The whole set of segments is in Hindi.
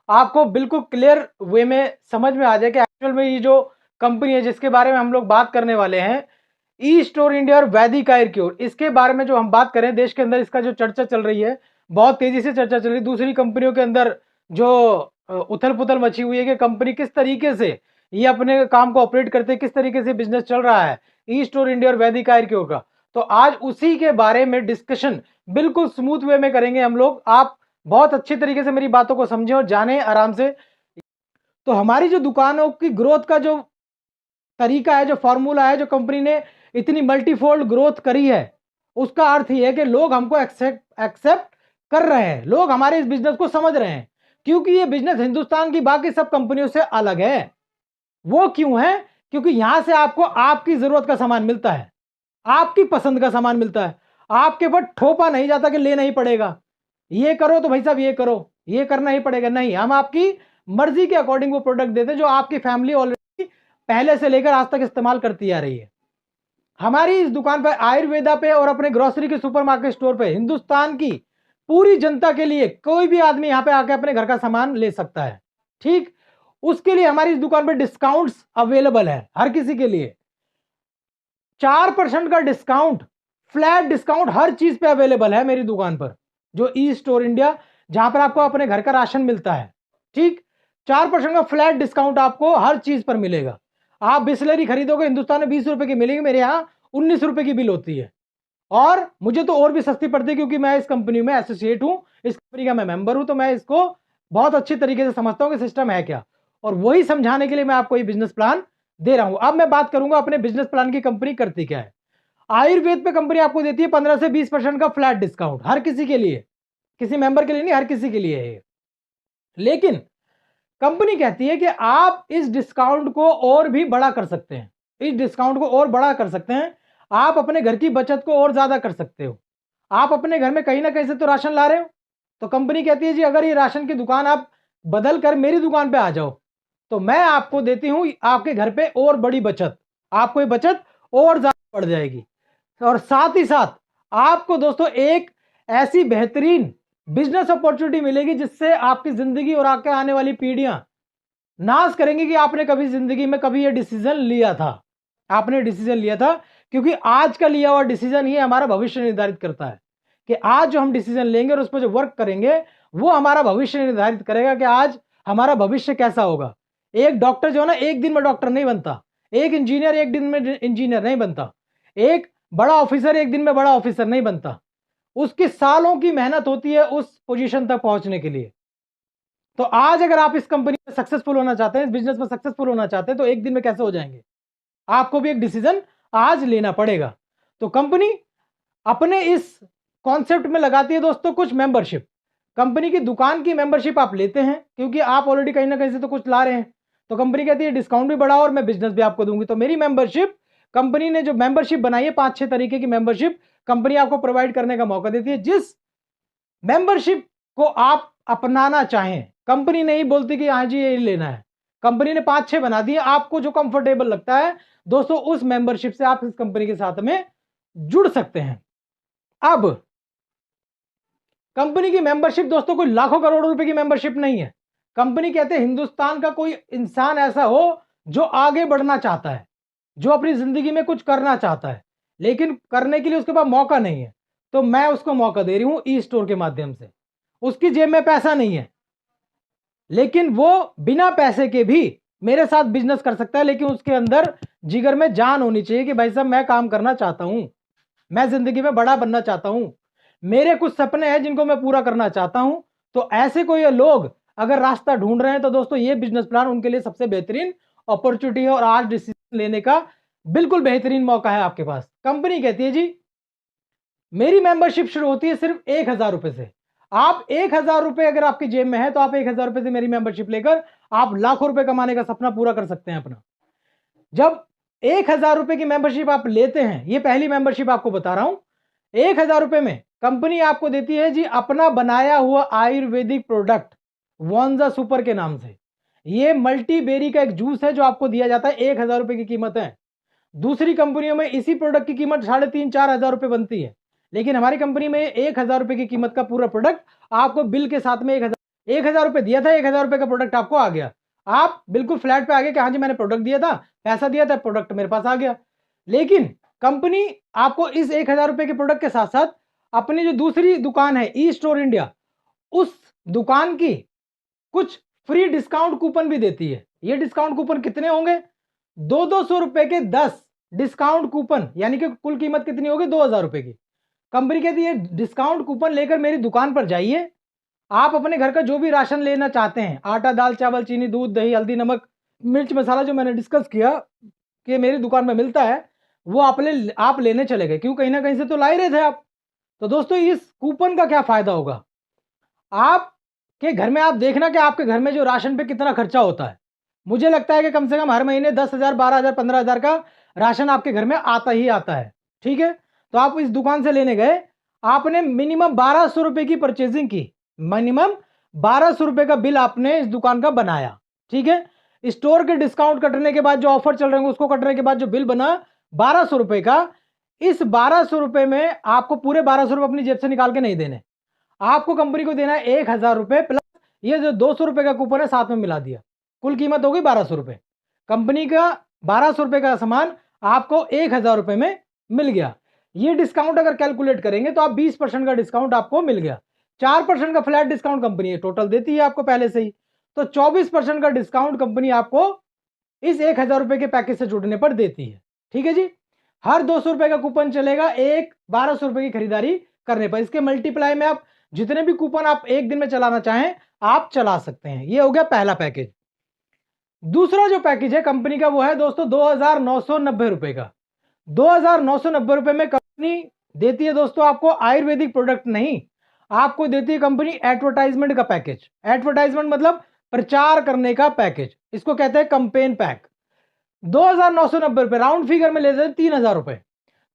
आपको बिल्कुल क्लियर वे में समझ में आ जाए कि एक्चुअल में ये जो कंपनी है जिसके बारे में हम लोग बात करने वाले हैं, ई स्टोर इंडिया और वैदिक आयुर्क्योर, इसके बारे में जो हम बात करें, देश के अंदर इसका जो चर्चा चल रही है, बहुत तेजी से चर्चा चल रही है। दूसरी कंपनियों के अंदर जो उथल पुथल मची हुई है कि कंपनी किस तरीके से ये अपने काम को ऑपरेट करते हैं, किस तरीके से बिजनेस चल रहा है ई स्टोर इंडिया और वैदिक आयुर्क्योर का। तो आज उसी के बारे में डिस्कशन बिल्कुल स्मूथ वे में करेंगे हम लोग। आप बहुत अच्छी तरीके से मेरी बातों को समझें और जाने आराम से। तो हमारी जो दुकानों की ग्रोथ का जो तरीका है, जो फॉर्मूला है, जो कंपनी ने इतनी मल्टीफोल्ड ग्रोथ करी है, उसका अर्थ यह है कि लोग हमको एक्सेप्ट कर रहे हैं, लोग हमारे इस बिजनेस को समझ रहे हैं, क्योंकि ये बिजनेस हिंदुस्तान की बाकी सब कंपनियों से अलग है। वो क्यों है? क्योंकि यहां से आपको आपकी जरूरत का सामान मिलता है, आपकी पसंद का सामान मिलता है। आपके ऊपर थोपा नहीं जाता कि लेना ही पड़ेगा, ये करो तो भाई साहब ये करो, ये करना ही पड़ेगा। नहीं, हम आपकी मर्जी के अकॉर्डिंग वो प्रोडक्ट देते हैं जो आपकी फैमिली ऑलरेडी पहले से लेकर आज तक इस्तेमाल करती आ रही है। हमारी इस दुकान पर आयुर्वेदा पे और अपने ग्रोसरी के सुपरमार्केट स्टोर पे हिंदुस्तान की पूरी जनता के लिए कोई भी आदमी यहां पे आके अपने घर का सामान ले सकता है। ठीक, उसके लिए हमारी इस दुकान पर डिस्काउंट्स अवेलेबल है हर किसी के लिए। 4% का डिस्काउंट, फ्लैट डिस्काउंट हर चीज पे अवेलेबल है मेरी दुकान पर, जो ई स्टोर इंडिया, जहां पर आपको अपने घर का राशन मिलता है। ठीक, 4% का फ्लैट डिस्काउंट आपको हर चीज पर मिलेगा। आप बिस्लरी खरीदोगे हिंदुस्तान में 20 रुपए की मिलेगी, मेरे यहां 19 रुपए की बिल होती है, और मुझे तो और भी सस्ती पड़ती है क्योंकि मैं इस कंपनी में एसोसिएट हूं, इस कंपनी का मैं मेंबर हूं, तो मैं इसको बहुत अच्छी तरीके से समझता हूं कि सिस्टम है क्या, और वही समझाने के लिए मैं आपको ये बिजनेस प्लान दे रहा हूं। अब मैं बात करूंगा अपने बिजनेस प्लान की कंपनी करती क्या है। आयुर्वेद पे कंपनी आपको देती है 15 से 20% का फ्लैट डिस्काउंट हर किसी के लिए, किसी मेंबर के लिए नहीं, हर किसी के लिए है। लेकिन कंपनी कहती है कि आप इस डिस्काउंट को और भी बड़ा कर सकते हैं, इस डिस्काउंट को और बड़ा कर सकते हैं, आप अपने घर की बचत को और ज्यादा कर सकते हो। आप अपने घर में कहीं ना कहीं से तो राशन ला रहे हो, तो कंपनी कहती है जी अगर ये राशन की दुकान आप बदल कर मेरी दुकान पे आ जाओ, तो मैं आपको देती हूं आपके घर पे और बड़ी बचत, आपको ये बचत और ज्यादा बढ़ जाएगी। और साथ ही साथ आपको दोस्तों एक ऐसी बेहतरीन बिजनेस अपॉर्चुनिटी मिलेगी जिससे आपकी जिंदगी और आगे आने वाली पीढ़ियां नाज करेंगे कि आपने कभी जिंदगी में कभी ये डिसीजन लिया था, आपने डिसीजन लिया था। क्योंकि आज का लिया हुआ डिसीजन ही हमारा भविष्य निर्धारित करता है, कि आज जो हम डिसीजन लेंगे और उस पर जो वर्क करेंगे वो हमारा भविष्य निर्धारित करेगा कि आज हमारा भविष्य कैसा होगा। एक डॉक्टर जो है ना, एक दिन में डॉक्टर नहीं बनता, एक इंजीनियर एक दिन में इंजीनियर नहीं बनता, एक बड़ा ऑफिसर एक दिन में बड़ा ऑफिसर नहीं बनता, उसकी सालों की मेहनत होती है उस पोजीशन तक पहुंचने के लिए। तो आज अगर आप इस कंपनी में सक्सेसफुल होना चाहते हैं, इस बिजनेस में सक्सेसफुल होना चाहते हैं, तो एक दिन में कैसे हो जाएंगे? आपको भी एक डिसीजन आज लेना पड़ेगा। तो कंपनी अपने इस कॉन्सेप्ट में लगाती है दोस्तों कुछ मेंबरशिप। कंपनी की दुकान की मेंबरशिप आप लेते हैं क्योंकि आप ऑलरेडी कहीं ना कहीं से तो कुछ ला रहे हैं, तो कंपनी कहती है डिस्काउंट भी बढ़ाओ और मैं बिजनेस भी आपको दूंगी। तो मेरी मेंबरशिप, कंपनी ने जो मेंबरशिप बनाई है 5-6 तरीके की मेंबरशिप कंपनी आपको प्रोवाइड करने का मौका देती है। जिस मेंबरशिप को आप अपनाना चाहें, कंपनी नहीं बोलती कि हाँ जी ये लेना है, कंपनी ने 5-6 बना दिए, आपको जो कंफर्टेबल लगता है दोस्तों उस मेंबरशिप से आप इस कंपनी के साथ में जुड़ सकते हैं। अब कंपनी की मेंबरशिप दोस्तों कोई लाखों करोड़ों रुपए की मेंबरशिप नहीं है। कंपनी कहते हैं हिंदुस्तान का कोई इंसान ऐसा हो जो आगे बढ़ना चाहता है, जो अपनी जिंदगी में कुछ करना चाहता है, लेकिन करने के लिए उसके पास मौका नहीं है, तो मैं उसको मौका दे रही हूं ई स्टोर के माध्यम से। उसकी जेब में पैसा नहीं है, लेकिन वो बिना पैसे के भी मेरे साथ बिजनेस कर सकता है, लेकिन उसके अंदर जिगर में जान होनी चाहिए कि भाई साहब मैं काम करना चाहता हूं, मैं जिंदगी में बड़ा बनना चाहता हूं, मेरे कुछ सपने हैं जिनको मैं पूरा करना चाहता हूं। तो ऐसे कोई लोग अगर रास्ता ढूंढ रहे हैं तो दोस्तों ये बिजनेस प्लान उनके लिए सबसे बेहतरीन अपॉर्चुनिटी है, और आज डिसीजन लेने का बिल्कुल बेहतरीन मौका है आपके पास। कंपनी कहती है जी मेरी मेंबरशिप शुरू होती है सिर्फ 1,000 रुपए से। आप 1,000 रुपए अगर आपकी जेब में है तो आप 1,000 रुपए से मेरी मेंबरशिप लेकर आप लाखों रुपए कमाने का सपना पूरा कर सकते हैं अपना। जब 1,000 रुपए की मेंबरशिप आप लेते हैं, ये पहली मेंबरशिप आपको बता रहा हूं, 1,000 रुपए में कंपनी आपको देती है जी अपना बनाया हुआ आयुर्वेदिक प्रोडक्ट वॉन्जा सुपर के नाम से। ये मल्टी बेरी का एक जूस है जो आपको दिया जाता है, 1,000 रुपए की कीमत है। दूसरी कंपनियों में इसी प्रोडक्ट की कीमत 3,500-4,000 रुपए बनती है, लेकिन हमारी कंपनी में 1,000 रुपए की कीमत का पूरा प्रोडक्ट आपको बिल के साथ में 1,000 ₹1000 दिया था, ₹1000 का प्रोडक्ट आपको आ गया, आप बिल्कुल फ्लैट पे आ गए कि हाँ जी मैंने प्रोडक्ट दिया था, पैसा दिया था, प्रोडक्ट मेरे पास आ गया। लेकिन कंपनी आपको इस ₹1000 के प्रोडक्ट के साथ साथ अपनी जो दूसरी दुकान है ई स्टोर इंडिया, उस दुकान की कुछ फ्री डिस्काउंट कूपन भी देती है। ये डिस्काउंट कूपन कितने होंगे? 200 रुपए के 10 डिस्काउंट कूपन, यानी कि कुल कीमत कितनी होगी? ₹2000 की। कंपनी कहती है डिस्काउंट कूपन लेकर मेरी दुकान पर जाइए, आप अपने घर का जो भी राशन लेना चाहते हैं, आटा, दाल, चावल, चीनी, दूध, दही, हल्दी, नमक, मिर्च, मसाला, जो मैंने डिस्कस किया कि मेरी दुकान में मिलता है, वो आप लेने चले गए। क्यों? कहीं ना कहीं से तो ला ही रहे थे आप। तो दोस्तों इस कूपन का क्या फायदा होगा? आपके घर में आप देखना कि आपके घर में जो राशन पे कितना खर्चा होता है। मुझे लगता है कि कम से कम हर महीने 10,000, 12,000, 15,000 का राशन आपके घर में आता ही आता है। ठीक है, तो आप इस दुकान से लेने गए, आपने मिनिमम ₹1200 की परचेजिंग की, मिनिमम ₹1200 का बिल आपने इस दुकान का बनाया। ठीक है, स्टोर के डिस्काउंट कटने के बाद, जो ऑफर चल रहे हैं उसको कटने के बाद जो बिल बना ₹1200 का, इस ₹1200 में आपको पूरे ₹1200 अपनी जेब से निकाल के नहीं देने, आपको कंपनी को देना है ₹1000 प्लस ये जो ₹200 का कूपन है साथ में मिला दिया, कुल कीमत होगी ₹1200। कंपनी का ₹1200 का सामान आपको ₹1000 में मिल गया। ये डिस्काउंट अगर कैलकुलेट करेंगे तो आप 20% का डिस्काउंट आपको मिल गया। 4% का फ्लैट डिस्काउंट कंपनी टोटल देती है आपको पहले से ही, तो 24% का डिस्काउंट कंपनी आपको इस ₹1000 के पैकेज से जुड़ने पर देती है। ठीक है जी, हर ₹200 का कूपन चलेगा एक ₹1200 की खरीदारी करने पर। इसके मल्टीप्लाई में आप जितने भी कूपन आप एक दिन में चलाना चाहें आप चला सकते हैं। ये हो गया पहला पैकेज। दूसरा जो पैकेज है कंपनी का वो है दोस्तों ₹2990 का। ₹2990 में कंपनी देती है दोस्तों आपको आयुर्वेदिक प्रोडक्ट नहीं, आपको देती है कंपनी एडवर्टाइजमेंट का पैकेज। एडवर्टाइजमेंट मतलब प्रचार करने का पैकेज, इसको कहते हैं कंपेन पैक। ₹2990 राउंड फिगर में ले जाए ₹3000।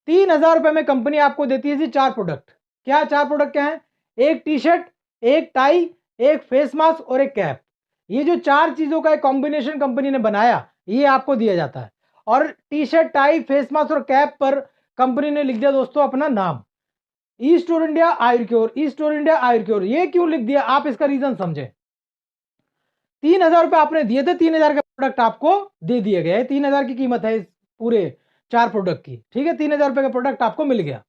₹3000 में कंपनी आपको देती है जी 4 प्रोडक्ट। क्या 4 प्रोडक्ट क्या है? एक टी शर्ट, एक टाई, एक फेस मास्क और एक कैप। ये जो 4 चीजों का एक कॉम्बिनेशन कंपनी ने बनाया, ये आपको दिया जाता है। और T shirt, tie, face mask और कैप पर कंपनी ने लिख दिया दोस्तों अपना नाम, E store India Ayurcure. E store India Ayurcure ये क्यों लिख दिया? आप इसका रीजन समझे। ₹3000 आपने दिए थे, 3000 का प्रोडक्ट आपको दे दिए गए। 3000 की कीमत है इस पूरे 4 प्रोडक्ट की। ठीक है, ₹3000 का प्रोडक्ट आपको मिल गया।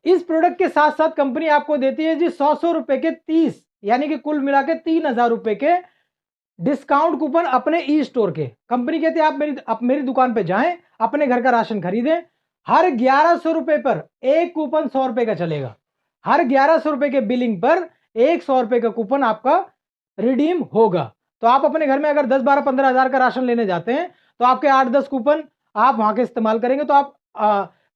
इस प्रोडक्ट के साथ साथ कंपनी आपको देती है जी 100 रुपए के 30, यानी कि कुल मिला के ₹3000 के डिस्काउंट कूपन अपने ई स्टोर के। कंपनी कहती है आप मेरी दुकान पे जाएं, अपने घर का राशन खरीदें, हर ₹1100 पर एक कूपन ₹100 का चलेगा। हर ₹1100 के बिलिंग पर एक ₹100 का कूपन आपका रिडीम होगा। तो आप अपने घर में अगर 10, 12, 15,000 का राशन लेने जाते हैं तो आपके 8-10 कूपन आप वहां के इस्तेमाल करेंगे, तो आप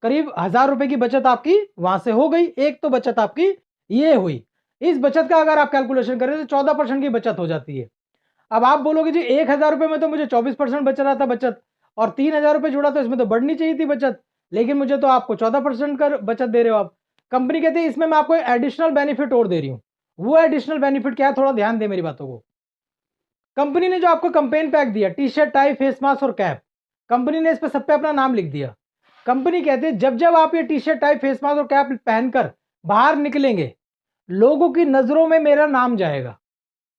करीब ₹1000 की बचत आपकी वहां से हो गई। एक तो बचत आपकी ये हुई। इस बचत का अगर आप कैलकुलेशन करें तो 14% की बचत हो जाती है। अब आप बोलोगे जी ₹1000 में तो मुझे 24% बच रहा था बचत, और ₹3000 जोड़ा तो इसमें तो बढ़नी चाहिए थी बचत, लेकिन मुझे तो आपको 14% का बचत दे रहे हो आप। कंपनी कहती है इसमें मैं आपको एडिशनल बेनिफिट और दे रही हूं। वो एडिशनल बेनिफिट क्या है? थोड़ा ध्यान दे मेरी बातों को। कंपनी ने जो आपको कंपेन पैक दिया, T shirt, tie, face mask और कैप, कंपनी ने इस पर सब पे अपना नाम लिख दिया। कंपनी कहती है जब जब आप ये T shirt, tie, face mask और कैप पहनकर बाहर निकलेंगे, लोगों की नजरों में मेरा नाम जाएगा।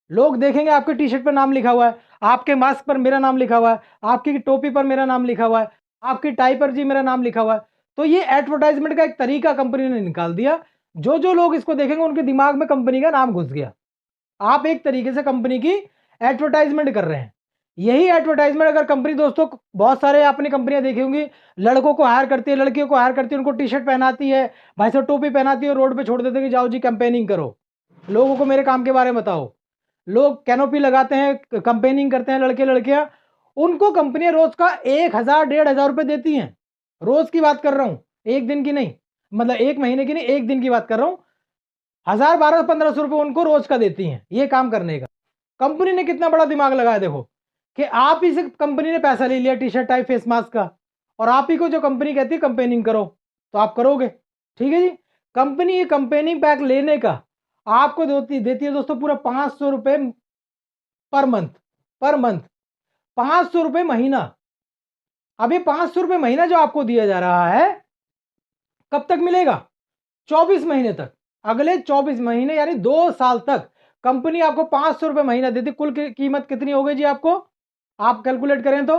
लोग देखेंगे आपके टी शर्ट पर नाम लिखा हुआ है, आपके मास्क पर मेरा नाम लिखा हुआ है, आपकी टोपी पर मेरा नाम लिखा हुआ है, आपकी टाई पर जी मेरा नाम लिखा हुआ है। तो ये एडवर्टाइजमेंट का एक तरीका कंपनी ने निकाल दिया। जो जो लोग इसको देखेंगे उनके दिमाग में कंपनी का नाम घुस गया। आप एक तरीके से कंपनी की एडवर्टाइजमेंट कर रहे हैं। यही एडवर्टाइजमेंट अगर कंपनी दोस्तों, बहुत सारे आपने कंपनियां देखी होंगी, लड़कों को हायर करती है, लड़कियों को हायर करती है, उनको टी शर्ट पहनाती है, भाई साहब टोपी पहनाती है, रोड पे छोड़ देते हैं कि जाओ जी कैंपेनिंग करो, लोगों को मेरे काम के बारे में बताओ। लोग कैनोपी लगाते हैं, कंपेनिंग करते हैं लड़के लड़कियां, उनको कंपनियां रोज का 1000, 1500 रुपए देती हैं। रोज की बात कर रहा हूं, एक दिन की नहीं, मतलब एक महीने की नहीं, एक दिन की बात कर रहा हूं। 1000, 1200, 1500 रुपए उनको रोज का देती हैं ये काम करने का। कंपनी ने कितना बड़ा दिमाग लगाया देखो, कि आप ही से कंपनी ने पैसा ले लिया T shirt, tie, face mask का, और आप ही को जो कंपनी कहती है कंपेनिंग करो तो आप करोगे। ठीक है जी, कंपनी ये कंपेनिंग पैक लेने का आपको देती है दोस्तों पूरा ₹500 पर मंथ। पर मंथ ₹500 महीना। अब ये ₹500 महीना जो आपको दिया जा रहा है कब तक मिलेगा? 24 महीने तक। अगले 24 महीने यानी 2 साल तक कंपनी आपको 500 रुपये महीना देती, कुल कीमत कितनी हो गई जी आपको, आप कैलकुलेट करें तो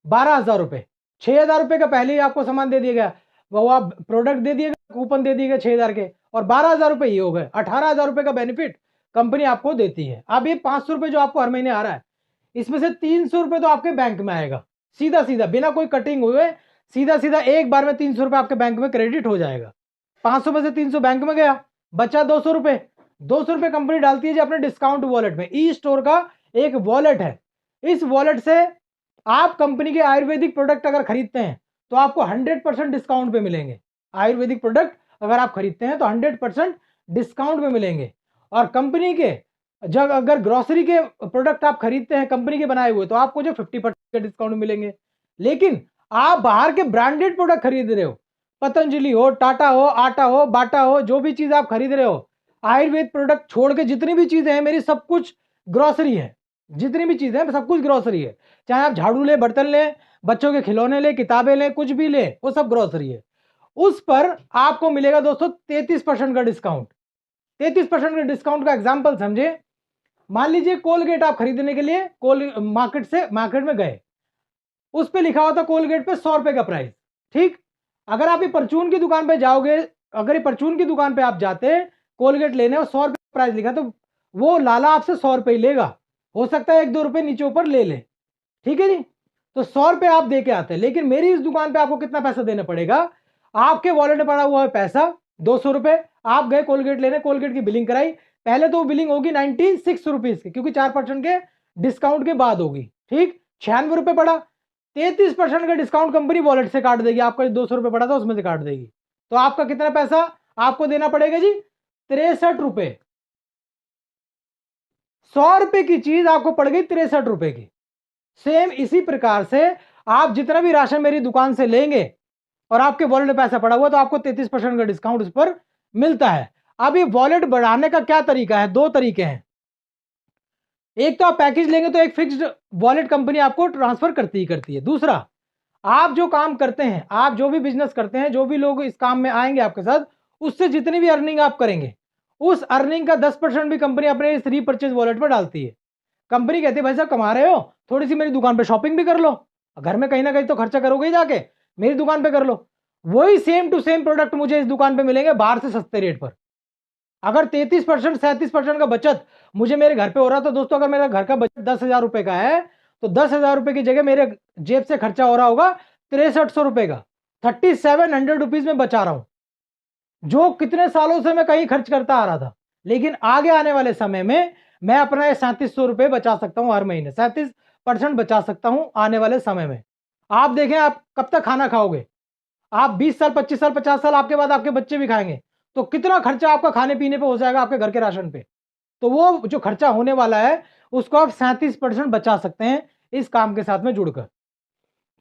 12,000 रुपये। 6,000 रुपये का पहले ही आपको सामान दे दिया गया, वो आप प्रोडक्ट दे दिएगा, कूपन दे दिएगा 6,000 के, और 12,000 रुपये ये हो गए, 18,000 रुपये का बेनिफिट कंपनी आपको देती है। अब ये 500 रुपये जो आपको हर महीने आ रहा है, इसमें से 300 रुपये तो आपके बैंक में आएगा, सीधा सीधा बिना कोई कटिंग हुए, सीधा सीधा एक बार में 300 रुपये आपके बैंक में क्रेडिट हो जाएगा। 500 में से 300 बैंक में गया, बचा 200 रुपये। 200 रुपये कंपनी डालती है जी अपने डिस्काउंट वॉलेट में। ई स्टोर का एक वॉलेट है, इस वॉलेट से आप कंपनी के आयुर्वेदिक प्रोडक्ट अगर खरीदते हैं तो आपको 100% डिस्काउंट पे मिलेंगे। आयुर्वेदिक प्रोडक्ट अगर आप खरीदते हैं तो 100% डिस्काउंट पे मिलेंगे। और कंपनी के जब अगर ग्रोसरी के प्रोडक्ट आप खरीदते हैं कंपनी के बनाए हुए, तो आपको जो 50% के डिस्काउंट मिलेंगे। लेकिन आप बाहर के ब्रांडेड प्रोडक्ट खरीद रहे हो, पतंजलि हो, टाटा हो, आटा हो, बाटा हो, जो भी चीज आप खरीद रहे हो, आयुर्वेद प्रोडक्ट छोड़ के जितनी भी चीजें हैं मेरी, सब कुछ ग्रोसरी है। जितनी भी चीजें हैं सब कुछ ग्रोसरी है, चाहे आप झाड़ू ले, बर्तन ले, बच्चों के खिलौने ले, किताबें ले, कुछ भी ले, वो सब ग्रोसरी है। उस पर आपको मिलेगा दोस्तों 33% का डिस्काउंट। 33% का डिस्काउंट का एग्जाम्पल समझे, मान लीजिए कोलगेट आप खरीदने के लिए मार्केट में गए, उस पे लिखा होता कोलगेट पे 100 रुपए का प्राइस, ठीक। अगर आप ये परचून की दुकान पे जाओगे, अगर ये परचून की दुकान पे आप जाते कोलगेट लेने और 100 रुपए प्राइस लिखा, तो वो लाला आपसे 100 रुपए ही लेगा, हो सकता है 1-2 रुपए नीचे ऊपर ले ले, ठीक है जी। तो 100 रुपए आप दे के आते हैं, लेकिन मेरी इस दुकान पे आपको कितना पैसा देना पड़ेगा, आपके वॉलेट में पड़ा हुआ है पैसा 200 रुपए, आप गए कोलगेट लेने, कोलगेट की बिलिंग कराई, पहले तो बिलिंग होगी 96 रुपीज की, क्योंकि 4% के डिस्काउंट के बाद होगी, ठीक। 96 रुपए पड़ा, 33% का डिस्काउंट कंपनी वॉलेट से काट देगी, आपका 200 रुपए पड़ा था उसमें से काट देगी, तो आपका कितना पैसा आपको देना पड़ेगा जी, 63 रुपए। 100 रुपए की चीज आपको पड़ गई 63 रुपए की। सेम इसी प्रकार से आप जितना भी राशन मेरी दुकान से लेंगे और आपके वॉलेट में पैसा पड़ा हुआ, तो आपको 33% का डिस्काउंट उस पर मिलता है। अब ये वॉलेट बढ़ाने का क्या तरीका है, 2 तरीके हैं। एक तो आप पैकेज लेंगे तो एक फिक्स्ड वॉलेट कंपनी आपको ट्रांसफर करती है। दूसरा, आप जो काम करते हैं, आप जो भी बिजनेस करते हैं, जो भी लोग इस काम में आएंगे आपके साथ, उससे जितनी भी अर्निंग आप करेंगे, उस अर्निंग का 10% भी कंपनी अपने इस रीपरचेज वॉलेट पर डालती है। कंपनी कहती है भाई साहब कमा रहे हो, थोड़ी सी मेरी दुकान पे शॉपिंग भी कर लो, घर में कहीं ना कहीं तो खर्चा करोगे ही, जाके मेरी दुकान पे कर लो। वही सेम टू सेम प्रोडक्ट मुझे इस दुकान पे मिलेंगे बाहर से सस्ते रेट पर। अगर 33% 37% का बचत मुझे मेरे घर पे हो रहा, तो दोस्तों अगर मेरा घर का बचत 10,000 रुपए का है, तो 10,000 रुपए की जगह मेरे जेब से खर्चा हो रहा होगा 6300 रुपए का, 3700 रुपीज में बचा रहा हूं, जो कितने सालों से मैं कहीं खर्च करता आ रहा था। लेकिन आगे आने वाले समय में मैं अपना 3700 रुपए बचा सकता हूं, हर महीने 37% बचा सकता हूं आने वाले समय में। आप देखें आप कब तक खाना खाओगे, आप 20 साल 25 साल 50 साल आपके बाद आपके बच्चे भी खाएंगे, तो कितना खर्चा आपका खाने पीने पे हो जाएगा, आपके घर के राशन पे। तो वो जो खर्चा होने वाला है उसको आप 37% बचा सकते हैं इस काम के साथ में जुड़कर।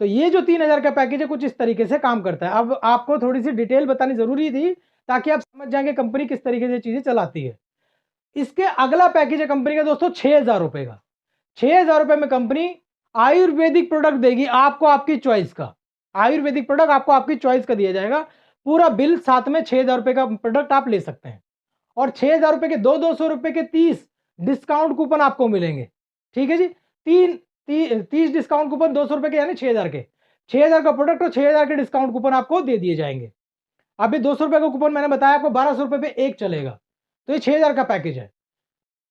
तो ये जो 3,000 का पैकेज है कुछ इस तरीके से काम करता है। अब आपको थोड़ी सी डिटेल बतानी जरूरी थी ताकि आप समझ जाएंगे कंपनी किस तरीके से चीजें चलाती है। इसके अगला पैकेज है कंपनी का दोस्तों 6,000 रुपए का। 6,000 रुपए में कंपनी आयुर्वेदिक प्रोडक्ट देगी आपको, आपकी चॉइस का आयुर्वेदिक प्रोडक्ट आपको आपकी चॉइस का दिया जाएगा। पूरा बिल साथ में 6,000 रुपए का प्रोडक्ट आप ले सकते हैं, और 6,000 रुपए के 200 रुपए के 30 डिस्काउंट कूपन आपको मिलेंगे, ठीक है जी। 30 डिस्काउंट कूपन 200 रुपए के, यानी 6,000 के, 6,000 का प्रोडक्ट और 6,000 के डिस्काउंट कूपन आपको दे दिए जाएंगे। अभी 200 रुपए का कूपन मैंने बताया आपको 1,200 रुपए पे एक चलेगा, तो ये 6,000 का पैकेज है।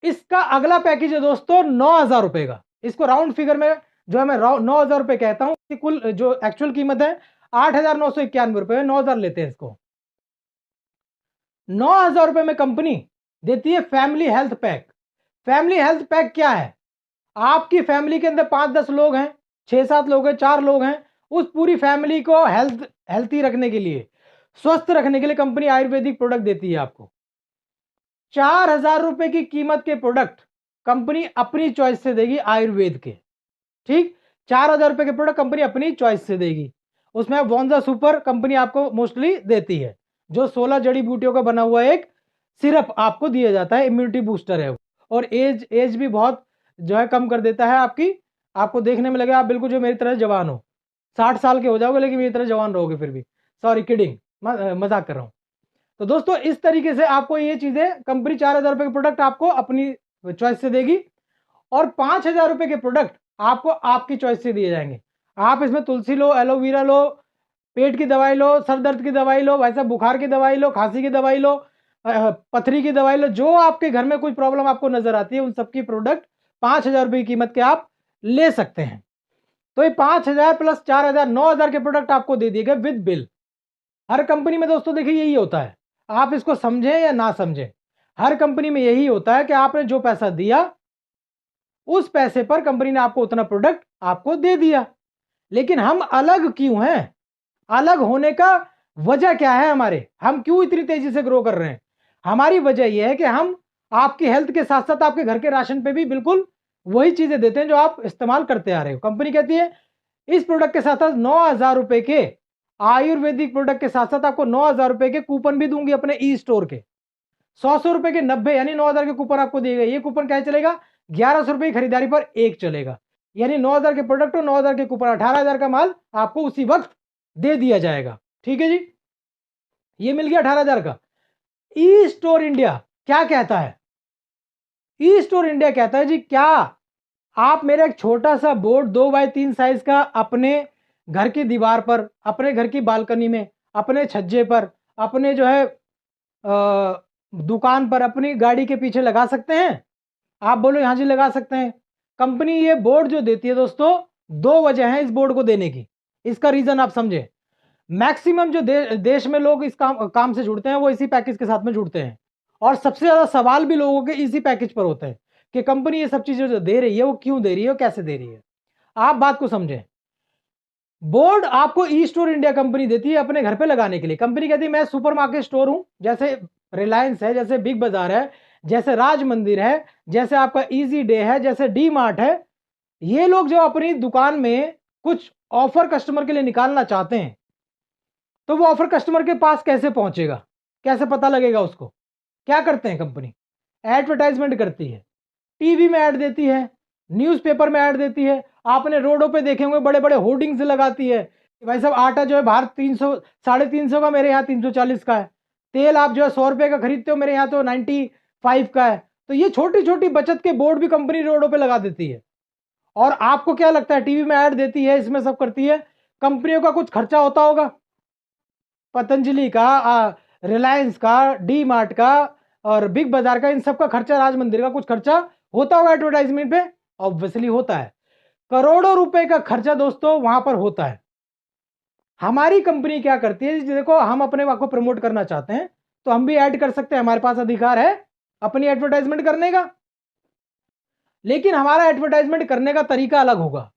इसका अगला पैकेज है दोस्तों 9,000 रुपए का। इसको राउंड फिगर में जो है मैं 9,000 रुपए कहता हूं, कुल जो एक्चुअल कीमत है 8,991 रुपए, 9,000 लेते हैं इसको। 9,000 रुपए में कंपनी देती है family health pack. Family health pack क्या है, आपकी फैमिली के अंदर 5-10 लोग हैं, 6-7 लोग हैं, 4 लोग हैं, उस पूरी फैमिली को हेल्थी रखने के लिए, स्वस्थ रखने के लिए कंपनी आयुर्वेदिक प्रोडक्ट देती है आपको। 4,000 रुपए की कीमत के प्रोडक्ट कंपनी अपनी चॉइस से देगी आयुर्वेद के, ठीक। 4,000 रुपए के प्रोडक्ट कंपनी अपनी चॉइस से देगी। उसमें वॉन्जा सुपर कंपनी आपको मोस्टली देती है, जो 16 जड़ी बूटियों का बना हुआ एक सिरप आपको दिया जाता है, इम्यूनिटी बूस्टर है वो। और एज भी बहुत जो है कम कर देता है आपकी, आपको देखने में लगेगा आप बिल्कुल जो मेरी तरह जवान हो, 60 साल के हो जाओगे लेकिन मेरी तरह जवान रहोगे फिर भी। सॉरी किडिंग, मजाक कर रहा हूं। तो दोस्तों इस तरीके से आपको ये चीजें कंपनी 4,000 रुपए के प्रोडक्ट आपको अपनी चॉइस से देगी, और 5,000 रुपए के प्रोडक्ट आपको आपकी चॉइस से दिए जाएंगे। आप इसमें तुलसी लो, एलोवेरा लो, पेट की दवाई लो, सर दर्द की दवाई लो, वैसा बुखार की दवाई लो, खांसी की दवाई लो, पथरी की दवाई लो, जो आपके घर में कोई प्रॉब्लम आपको नजर आती है उन सबकी प्रोडक्ट 5,000 रुपए की कीमत के आप ले सकते हैं। तो ये 5,000 प्लस 4,000, 9,000 के प्रोडक्ट आपको दे दिए गए विद बिल। हर कंपनी में दोस्तों देखिए यही होता है, आप इसको समझें या ना समझें, हर कंपनी में यही होता है कि आपने जो पैसा दिया उस पैसे पर कंपनी ने आपको उतना प्रोडक्ट आपको दे दिया। लेकिन हम अलग क्यों हैं? अलग होने का वजह क्या है हमारे, हम क्यों इतनी तेजी से ग्रो कर रहे हैं? हमारी वजह यह है कि हम आपकी हेल्थ के साथ साथ आपके घर के राशन पे भी बिल्कुल वही चीजें देते हैं जो आप इस्तेमाल करते आ रहे हो। कंपनी कहती है इस प्रोडक्ट के साथ साथ 9,000 रुपए के आयुर्वेदिक प्रोडक्ट के साथ साथ आपको 9,000 रुपए के कूपन भी दूंगी अपने ई स्टोर के। 100 रुपए के 90 यानी 9,000 के कूपन आपको दिए गए। ये कूपन क्या चलेगा? 1,100 रुपए की खरीदारी पर एक चलेगा, यानी 9,000 के प्रोडक्ट और 9,000 के कूपन, 18,000 का माल आपको उसी वक्त दे दिया जाएगा। ठीक है जी, ये मिल गया 18,000 का। ई स्टोर इंडिया क्या कहता है? ई स्टोर इंडिया कहता है जी, क्या आप मेरा एक छोटा सा बोर्ड 2x3 साइज का अपने घर की दीवार पर, अपने घर की बालकनी में, अपने छज्जे पर, अपने जो है दुकान पर, अपनी गाड़ी के पीछे लगा सकते हैं? आप बोलो हाँ जी लगा सकते हैं। कंपनी ये बोर्ड जो देती है दोस्तों, दो वजह है इस बोर्ड को देने की, इसका रीजन आप समझे। मैक्सिमम जो देश में लोग इस काम से जुड़ते हैं वो इसी पैकेज के साथ में जुड़ते हैं, और सबसे ज्यादा सवाल भी लोगों के इसी पैकेज पर होते हैं कि कंपनी ये सब चीजें जो दे रही है वो क्यों दे रही है, कैसे दे रही है। आप बात को समझें, बोर्ड आपको ई स्टोर इंडिया कंपनी देती है अपने घर पे लगाने के लिए। कंपनी कहती है मैं सुपरमार्केट स्टोर हूं, जैसे रिलायंस है, जैसे बिग बाजार है, जैसे राज मंदिर है, जैसे आपका इजी डे है, जैसे डी मार्ट है। ये लोग जो अपनी दुकान में कुछ ऑफर कस्टमर के लिए निकालना चाहते हैं, तो वो ऑफर कस्टमर के पास कैसे पहुंचेगा, कैसे पता लगेगा उसको? क्या करते हैं कंपनी? एडवर्टाइजमेंट करती है, टीवी में ऐड देती है, न्यूज़पेपर में ऐड देती है। आपने रोडों पे देखे होंगे बड़े बड़े होर्डिंग्स लगाती है कि भाई साहब आटा जो है बाहर 300 350 का, मेरे यहाँ 340 का है। तेल आप जो है 100 रुपए का खरीदते हो, मेरे यहाँ तो 95 का है। तो ये छोटी छोटी बचत के बोर्ड भी कंपनी रोडों पे लगा देती है। और आपको क्या लगता है, टीवी में ऐड देती है, इसमें सब करती है, कंपनियों का कुछ खर्चा होता होगा? पतंजलि का, रिलायंस का, डी मार्ट का और बिग बाजार का, इन सब का खर्चा, राज मंदिर का कुछ खर्चा होता होगा एडवर्टाइजमेंट पे? ऑब्वियसली होता है। करोड़ों रुपए का खर्चा दोस्तों वहां पर होता है। हमारी कंपनी क्या करती है, देखो हम अपने आप को प्रमोट करना चाहते हैं तो हम भी ऐड कर सकते हैं, हमारे पास अधिकार है अपनी एडवर्टाइजमेंट करने का। लेकिन हमारा एडवर्टाइजमेंट करने का तरीका अलग होगा।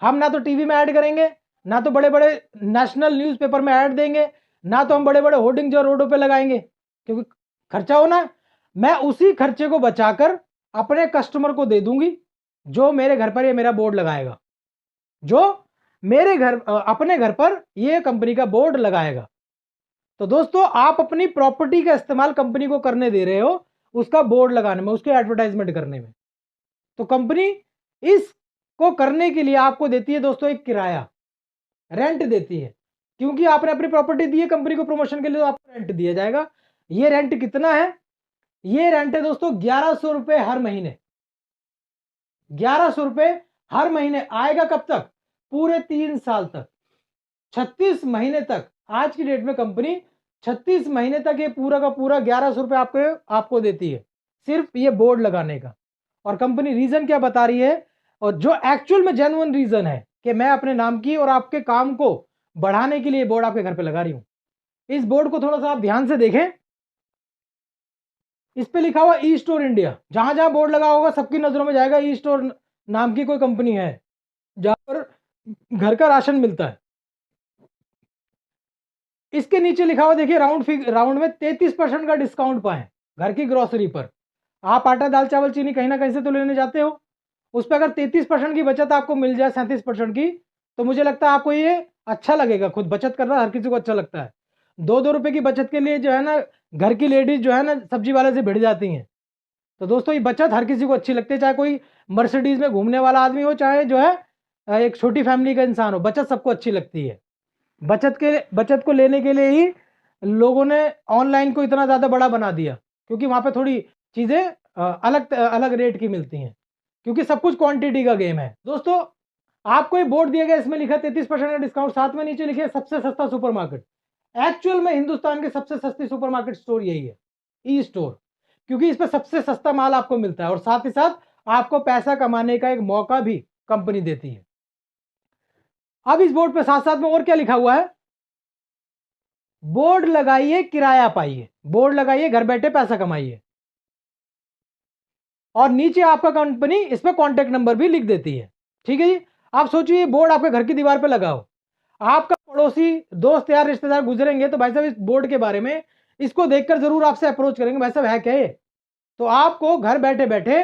हम ना तो टीवी में ऐड करेंगे, ना तो बड़े बड़े नेशनल न्यूज़पेपर में ऐड देंगे, ना तो हम बड़े बड़े होर्डिंग जो रोडों पे लगाएंगे, क्योंकि खर्चा होना है। मैं उसी खर्चे को बचाकर अपने कस्टमर को दे दूंगी जो मेरे घर पर ये मेरा बोर्ड लगाएगा, जो मेरे घर अपने घर पर ये कंपनी का बोर्ड लगाएगा। तो दोस्तों आप अपनी प्रॉपर्टी का इस्तेमाल कंपनी को करने दे रहे हो, उसका बोर्ड लगाने में, उसके एडवर्टाइजमेंट करने में। तो कंपनी इसको करने के लिए आपको देती है दोस्तों एक किराया, रेंट देती है, क्योंकि आपने अपनी प्रॉपर्टी दी है कंपनी को प्रमोशन के लिए, तो आपको रेंट दिया जाएगा। ये रेंट कितना है? ये रेंट है दोस्तों 1,100 रुपए हर महीने। 1,100 रुपए हर महीने आएगा कब तक? पूरे 3 साल तक, 36 महीने तक। आज की डेट में कंपनी 36 महीने तक ये पूरा का पूरा 1,100 रुपए आपको देती है, सिर्फ ये बोर्ड लगाने का। और कंपनी रीजन क्या बता रही है, और जो एक्चुअल में जेन्युइन रीजन है कि मैं अपने नाम की और आपके काम को बढ़ाने के लिए बोर्ड आपके घर पे लगा रही हूं। इस बोर्ड को थोड़ा सा आप ध्यान से देखें, इस पे लिखा हुआ ई स्टोर इंडिया। जहां जहां बोर्ड लगा होगा सबकी नजरों में जाएगा ई स्टोर नाम की कोई कंपनी है जहां पर घर का राशन मिलता है। इसके नीचे लिखा हुआ देखिए, राउंड में 33% का डिस्काउंट पाएं घर की ग्रोसरी पर। आप आटा दाल चावल चीनी कहीं ना कहीं से तो लेने जाते हो, उस पर अगर 33% की बचत आपको मिल जाए, 37% की, तो मुझे लगता है आपको ये अच्छा लगेगा। खुद बचत करना हर किसी को अच्छा लगता है। 2-2 रुपए की बचत के लिए जो है ना, घर की लेडीज जो है ना सब्जी वाले से भिड़ जाती हैं। तो दोस्तों ये बचत हर किसी को अच्छी लगती है, चाहे कोई मर्सिडीज में घूमने वाला आदमी हो, चाहे जो है एक छोटी फैमिली का इंसान हो, बचत सबको अच्छी लगती है। बचत को लेने के लिए ही लोगों ने ऑनलाइन को इतना ज़्यादा बड़ा बना दिया, क्योंकि वहाँ पे थोड़ी चीज़ें अलग अलग रेट की मिलती हैं, क्योंकि सब कुछ क्वांटिटी का गेम है। दोस्तों आपको एक बोर्ड दिया गया, इसमें लिखा 33% का डिस्काउंट, साथ में नीचे लिखे सबसे सस्ता सुपरमार्केट। एक्चुअल में हिंदुस्तान की सबसे सस्ती सुपरमार्केट स्टोर यही है, ई स्टोर, क्योंकि इस पर सबसे सस्ता माल आपको मिलता है और साथ ही साथ आपको पैसा कमाने का एक मौका भी कंपनी देती है। अब इस बोर्ड पे साथ साथ में और क्या लिखा हुआ है, बोर्ड लगाइए किराया पाइए, बोर्ड लगाइए घर बैठे पैसा कमाइए, और नीचे आपका कंपनी इस पर कॉन्टेक्ट नंबर भी लिख देती है। ठीक है जी। आप सोचिए बोर्ड आपके घर की दीवार पे लगाओ, आपका पड़ोसी दोस्त यार रिश्तेदार गुजरेंगे तो भाई साहब इस बोर्ड के बारे में, इसको देखकर जरूर आपसे अप्रोच करेंगे, भाई साहब है क्या ये। तो आपको घर बैठे बैठे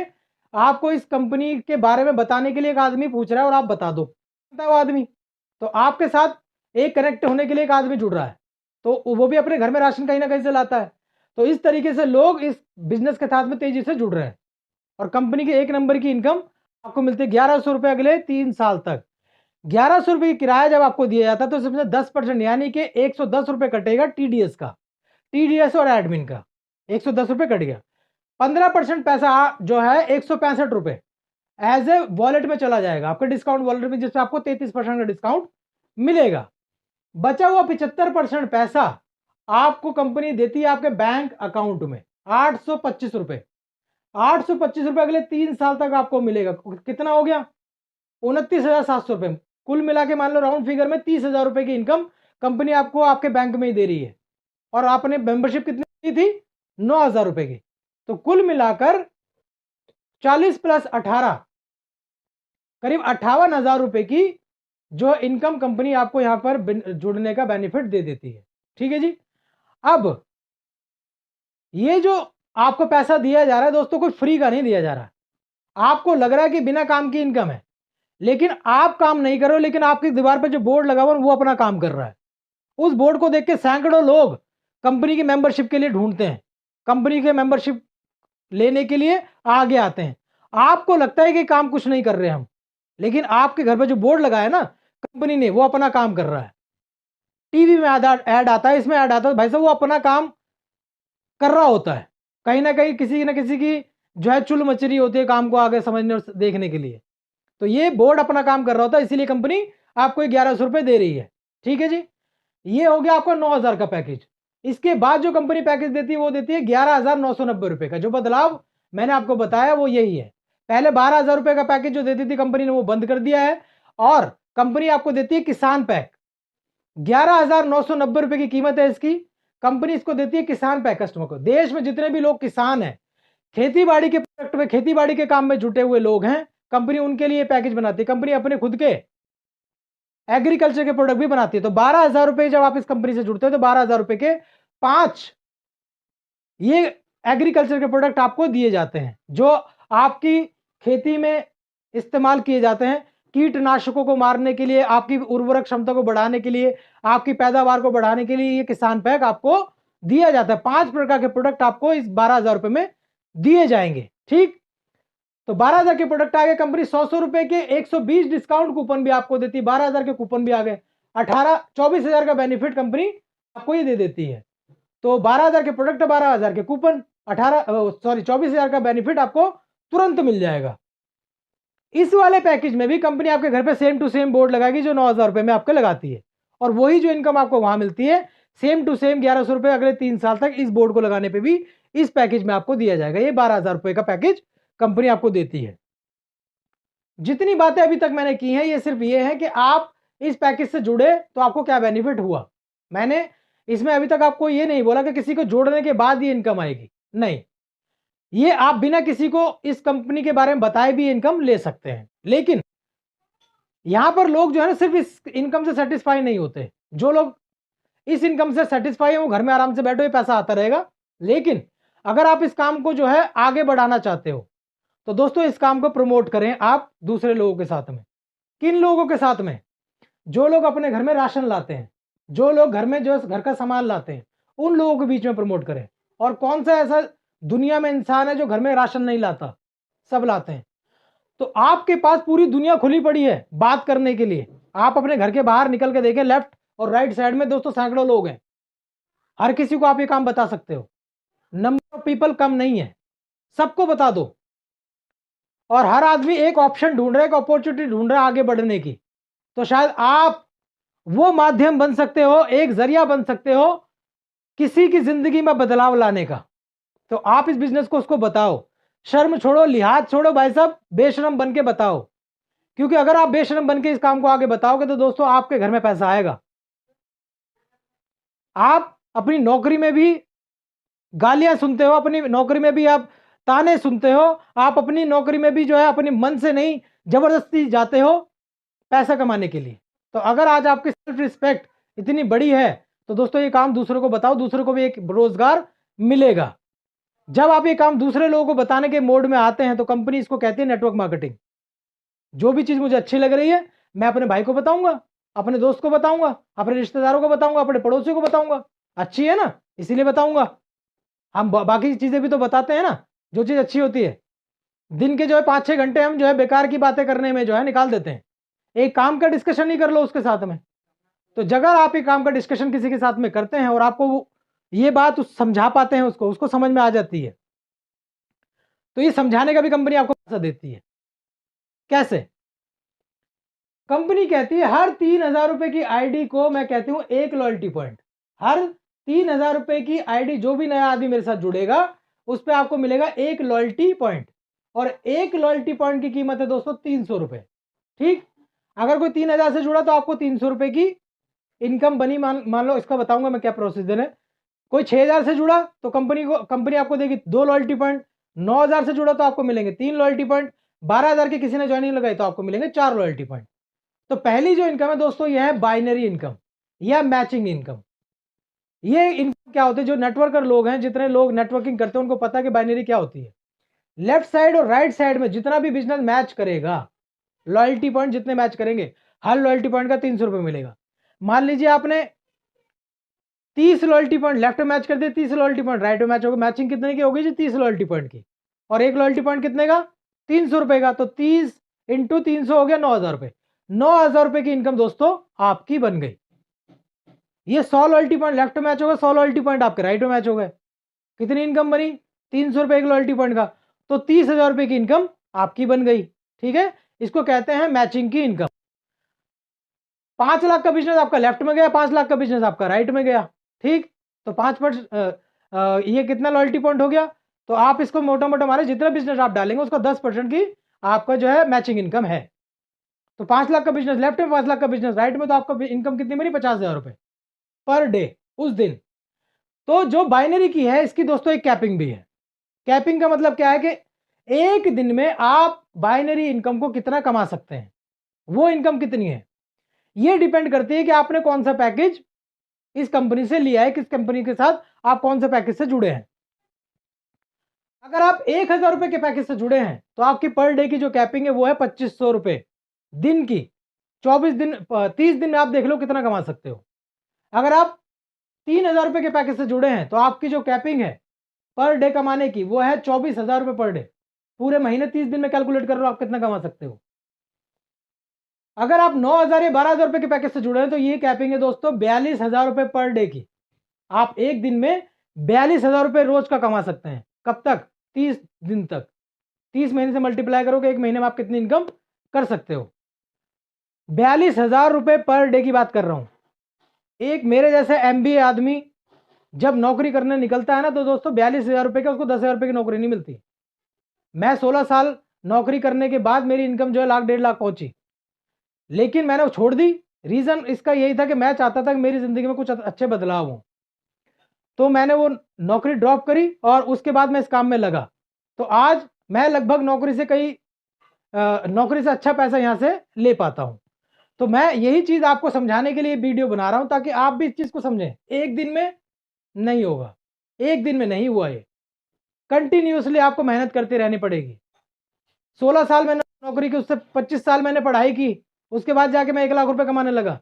आपको इस कंपनी के बारे में बताने के लिए एक आदमी पूछ रहा है और आप बता दो, वो आदमी तो आपके साथ एक कनेक्ट होने के लिए एक आदमी जुड़ रहा है, तो वो भी अपने घर में राशन कहीं ना कहीं से लाता है। तो इस तरीके से लोग इस बिजनेस के साथ में तेजी से जुड़ रहे हैं और कंपनी की एक नंबर की इनकम आपको मिलती है 1100 रुपए अगले 3 साल तक। 1100 रुपए की किराया जब आपको दिया जाता है तो इसमें 10% यानी कि 110 रुपए कटेगा टीडीएस का, टीडीएस और एडमिन का 110 रुपए कट गया। 15% पैसा जो है 165 रुपए एज ए वॉलेट में चला जाएगा आपके डिस्काउंट वॉलेट में, जिससे आपको 33% का डिस्काउंट मिलेगा। बचा हुआ 75% पैसा आपको कंपनी देती है आपके बैंक अकाउंट में 825 रुपए। 825 रुपए अगले 3 साल तक आपको मिलेगा। कितना हो गया, 29,700 रुपए। कुल मिला के मान लो राउंड फिगर में 30,000 रुपए की इनकम कंपनी आपको आपके बैंक में ही दे रही है, और आपने मेंबरशिप कितनी थी, 9,000 रुपए की। तो कुल मिलाकर 40 प्लस 18 करीब 58,000 रुपए की जो इनकम कंपनी आपको यहां पर जुड़ने का बेनिफिट दे देती है। ठीक है जी। अब ये जो आपको पैसा दिया जा रहा है दोस्तों, कोई फ्री का नहीं दिया जा रहा। आपको लग रहा है कि बिना काम की इनकम है, लेकिन आप काम नहीं कर रहे हो, लेकिन आपकी दीवार पर जो बोर्ड लगा हुआ है वो अपना काम कर रहा है। उस बोर्ड को देख के सैकड़ों लोग कंपनी की मेंबरशिप के लिए ढूंढते हैं, कंपनी के मेंबरशिप लेने के लिए आगे आते हैं। आपको लगता है कि काम कुछ नहीं कर रहे हम, लेकिन आपके घर पर जो बोर्ड लगा है ना कंपनी ने, वो अपना काम कर रहा है। टीवी में ऐड आता है, इसमें ऐड आता है, भाई साहब वो अपना काम कर रहा होता है। कहीं ना कहीं किसी न किसी की जो है चुल मचरी होती है काम को आगे समझने और देखने के लिए। तो ये बोर्ड अपना काम कर रहा होता है, इसीलिए कंपनी आपको 1100 रुपए दे रही है। ठीक है जी। ये हो गया आपका 9,000 का पैकेज। इसके बाद जो कंपनी पैकेज देती है वो देती है 11,990 रुपए का। जो बदलाव मैंने आपको बताया वो यही है। पहले 12,000 रुपए का पैकेज जो देती थी कंपनी ने वो बंद कर दिया है, और कंपनी आपको देती है किसान पैक। 11,990 रुपए की कीमत है इसकी। कंपनी इसको देती है किसान पैक कस्टमर को। देश में जितने भी लोग किसान हैं, खेती बाड़ी के प्रोडक्ट में, खेती बाड़ी के काम में जुटे हुए लोग हैं, कंपनी उनके लिए पैकेज बनाती है। कंपनी अपने खुद के एग्रीकल्चर के प्रोडक्ट भी बनाती है। तो 12,000 रुपए जब आप इस कंपनी से जुड़ते हैं तो 12,000 रुपए के 5 ये एग्रीकल्चर के प्रोडक्ट आपको दिए जाते हैं, जो आपकी खेती में इस्तेमाल किए जाते हैं। कीटनाशकों को मारने के लिए, आपकी उर्वरक क्षमता को बढ़ाने के लिए, आपकी पैदावार को बढ़ाने के लिए ये किसान पैक आपको दिया जाता है। 5 प्रकार के प्रोडक्ट आपको इस 12,000 रुपए में दिए जाएंगे। ठीक। तो 12,000 के प्रोडक्ट आ गए, कंपनी 100 रुपए के 120 डिस्काउंट कूपन भी आपको देती है। 12,000 के कूपन भी आ गए। 24,000 का बेनिफिट कंपनी आपको ये दे देती है। तो 12,000 के प्रोडक्ट, 12,000 के कूपन, 24,000 का बेनिफिट आपको तुरंत मिल जाएगा। इस वाले पैकेज में भी कंपनी आपके घर पे सेम टू सेम बोर्ड लगाएगी जो 9,000 रुपए में आपको लगाती है, और वही जो इनकम आपको वहां मिलती है सेम टू सेम 1,100 रुपए अगले 3 साल तक इस बोर्ड को लगाने पे भी इस पैकेज में आपको दिया जाएगा। ये 12,000 रुपए का पैकेज कंपनी आपको देती है। जितनी बातें अभी तक मैंने की हैं ये सिर्फ ये है कि आप इस पैकेज से जुड़े तो आपको क्या बेनिफिट हुआ। मैंने इसमें अभी तक आपको ये नहीं बोला कि किसी को जोड़ने के बाद ये इनकम आएगी, नहीं। ये आप बिना किसी को इस कंपनी के बारे में बताए भी इनकम ले सकते हैं। लेकिन यहां पर लोग जो है ना सिर्फ इस इनकम से सेटिस्फाई नहीं होते। जो लोग इस इनकम से सेटिस्फाई है वो घर में आराम से बैठो, ये पैसा आता रहेगा। लेकिन अगर आप इस काम को जो है आगे बढ़ाना चाहते हो तो दोस्तों इस काम को प्रमोट करें आप दूसरे लोगों के साथ में। किन लोगों के साथ में? जो लोग अपने घर में राशन लाते हैं, जो लोग घर में जो घर का सामान लाते हैं, उन लोगों के बीच में प्रमोट करें। और कौन सा ऐसा दुनिया में इंसान है जो घर में राशन नहीं लाता? सब लाते हैं। तो आपके पास पूरी दुनिया खुली पड़ी है बात करने के लिए। आप अपने घर के बाहर निकल के देखें, लेफ्ट और राइट साइड में दोस्तों सैकड़ों लोग हैं। हर किसी को आप ये काम बता सकते हो। नंबर ऑफ पीपल कम नहीं है। सबको बता दो। और हर आदमी एक ऑप्शन ढूंढ रहा है, एक अपॉर्चुनिटी ढूंढ रहा है आगे बढ़ने की। तो शायद आप वो माध्यम बन सकते हो, एक जरिया बन सकते हो किसी की जिंदगी में बदलाव लाने का। तो आप इस बिजनेस को उसको बताओ, शर्म छोड़ो, लिहाज छोड़ो भाई साहब, बेशरम बन के बताओ। क्योंकि अगर आप बेशरम बन के इस काम को आगे बताओगे तो दोस्तों आपके घर में पैसा आएगा। आप अपनी नौकरी में भी गालियां सुनते हो, अपनी नौकरी में भी आप ताने सुनते हो, आप अपनी नौकरी में भी जो है अपनी मन से नहीं जबरदस्ती जाते हो पैसा कमाने के लिए। तो अगर आज आपकी सेल्फ रिस्पेक्ट इतनी बड़ी है तो दोस्तों ये काम दूसरों को बताओ, दूसरों को भी एक रोजगार मिलेगा। जब आप ये काम दूसरे लोगों को बताने के मोड में आते हैं तो कंपनी इसको कहती है नेटवर्क मार्केटिंग। जो भी चीज मुझे अच्छी लग रही है मैं अपने भाई को बताऊंगा, अपने दोस्त को बताऊंगा, अपने रिश्तेदारों को बताऊंगा, अपने पड़ोसियों को बताऊंगा। अच्छी है ना, इसीलिए बताऊंगा। हम बाकी चीजें भी तो बताते हैं ना, जो चीज अच्छी होती है। दिन के जो है 5-6 घंटे हम जो है बेकार की बातें करने में जो है निकाल देते हैं। एक काम का डिस्कशन ही कर लो उसके साथ में। तो जगह आप एक काम का डिस्कशन किसी के साथ में करते हैं और आपको ये बात समझा पाते हैं, उसको उसको समझ में आ जाती है, तो ये समझाने का भी कंपनी आपको पैसा देती है। कैसे? कंपनी कहती है हर 3,000 रुपए की आईडी को मैं कहती हूं एक लॉयल्टी पॉइंट। हर 3,000 रुपए की आईडी जो भी नया आदमी मेरे साथ जुड़ेगा उस पर आपको मिलेगा एक लॉयल्टी पॉइंट। और एक लॉयल्टी पॉइंट की कीमत है दोस्तों 300 रुपए। ठीक, अगर कोई 3,000 से जुड़ा तो आपको 300 रुपए की इनकम बनी। मान लो, इसका बताऊंगा मैं क्या प्रोसीजर है। कोई 6,000 से जुड़ा तो कंपनी आपको देगी 2 लॉयल्टी पॉइंट। 9,000 से जुड़ा तो आपको मिलेंगे 3 लॉयल्टी पॉइंट। 12,000 की किसी ने ज्वाइनिंग लगाई तो आपको मिलेंगे 4 लॉयल्टी पॉइंट। तो पहली जो इनकम है दोस्तों यह है बाइनरी इनकम या मैचिंग इनकम। ये इनकम क्या होती है? जो नेटवर्कर लोग हैं, जितने लोग नेटवर्किंग करते हैं उनको पता है कि बाइनरी क्या होती है। लेफ्ट साइड और राइट साइड में जितना भी बिजनेस मैच करेगा, लॉयल्टी पॉइंट जितने मैच करेंगे, हर लॉयल्टी पॉइंट का 300 रुपए मिलेगा। मान लीजिए आपने 30 लॉयल्टी पॉइंट लेफ्ट में मैच कर दिए, 30 लॉयल्टी पॉइंट राइट में मैच होगा। मैचिंग कितने की होगी जी? 30 लॉयल्टी पॉइंट की। और एक लॉयल्टी पॉइंट कितने का? 300 रुपए का। तो 30 इंटू 300 हो गया 9,000 रुपए। 9,000 रुपए की इनकम दोस्तों आपकी बन गई। ये 100 लॉयल्टी पॉइंट लेफ्ट में मैच होगा, 100 लॉयल्टी पॉइंट आपके राइट में मैच हो गए। कितनी इनकम बनी? 300 रुपए एक लॉयल्टी पॉइंट का। तो 30,000 रुपए की इनकम आपकी बन गई। ठीक है, इसको कहते हैं मैचिंग की इनकम। 5 लाख का बिजनेस आपका लेफ्ट में गया, 5 लाख का बिजनेस आपका राइट में गया। ठीक, तो 5% ये कितना लॉयल्टी पॉइंट हो गया? तो आप इसको मोटा मोटा मारे, जितना बिजनेस आप डालेंगे उसका 10% की आपका जो है मैचिंग इनकम है। तो 5 लाख का बिजनेस लेफ्ट में, 5 लाख का बिजनेस राइट में, तो आपका इनकम कितनी बनी? 50,000 रुपए पर डे उस दिन। तो जो बाइनरी की है इसकी दोस्तों एक कैपिंग भी है। कैपिंग का मतलब क्या है कि एक दिन में आप बाइनरी इनकम को कितना कमा सकते हैं, वो इनकम कितनी है, ये डिपेंड करती है कि आपने कौन सा पैकेज इस कंपनी से लिया है, किस कंपनी के साथ आप कौन से पैकेज से जुड़े हैं। अगर आप 1,000 रुपए के पैकेज से जुड़े हैं तो आपकी पर डे की जो कैपिंग है वो है 2,500 रुपए दिन की। 24 दिन 30 दिन में आप देख लो कितना कमा सकते हो। अगर आप 3,000 रुपए के पैकेज से जुड़े हैं तो आपकी जो कैपिंग है पर डे कमाने की वो है 24,000 रुपए पर डे। पूरे महीने 30 दिन में कैलकुलेट कर लो आप कितना कमा सकते हो। अगर आप 9,000 या 12,000 रुपए के पैकेज से जुड़े हैं तो ये कैपिंग है दोस्तों 42,000 रुपए पर डे की। आप एक दिन में 42,000 रुपए रोज का कमा सकते हैं। कब तक? 30 दिन तक। 30 महीने से मल्टीप्लाई करोगे एक महीने में आप कितनी इनकम कर सकते हो? 42,000 रुपए पर डे की बात कर रहा हूं। एक मेरे जैसे एमबीए आदमी जब नौकरी करने निकलता है ना तो दोस्तों 42,000 रुपए का उसको 10,000 रुपए की नौकरी नहीं मिलती। मैं 16 साल नौकरी करने के बाद मेरी इनकम जो है 1,00,000 1,50,000 पहुंची, लेकिन मैंने वो छोड़ दी। रीजन इसका यही था कि मैं चाहता था कि मेरी जिंदगी में कुछ अच्छे बदलाव हो। तो मैंने वो नौकरी ड्रॉप करी और उसके बाद मैं इस काम में लगा। तो आज मैं लगभग नौकरी से अच्छा पैसा यहां से ले पाता हूं। तो मैं यही चीज आपको समझाने के लिए वीडियो बना रहा हूं ताकि आप भी इस चीज को समझें। एक दिन में नहीं होगा, एक दिन में नहीं हुआ, ये कंटिन्यूसली आपको मेहनत करते रहनी पड़ेगी। 16 साल मैंने नौकरी की, उससे 25 साल मैंने पढ़ाई की, उसके बाद जाके मैं 1,00,000 रुपए कमाने लगा।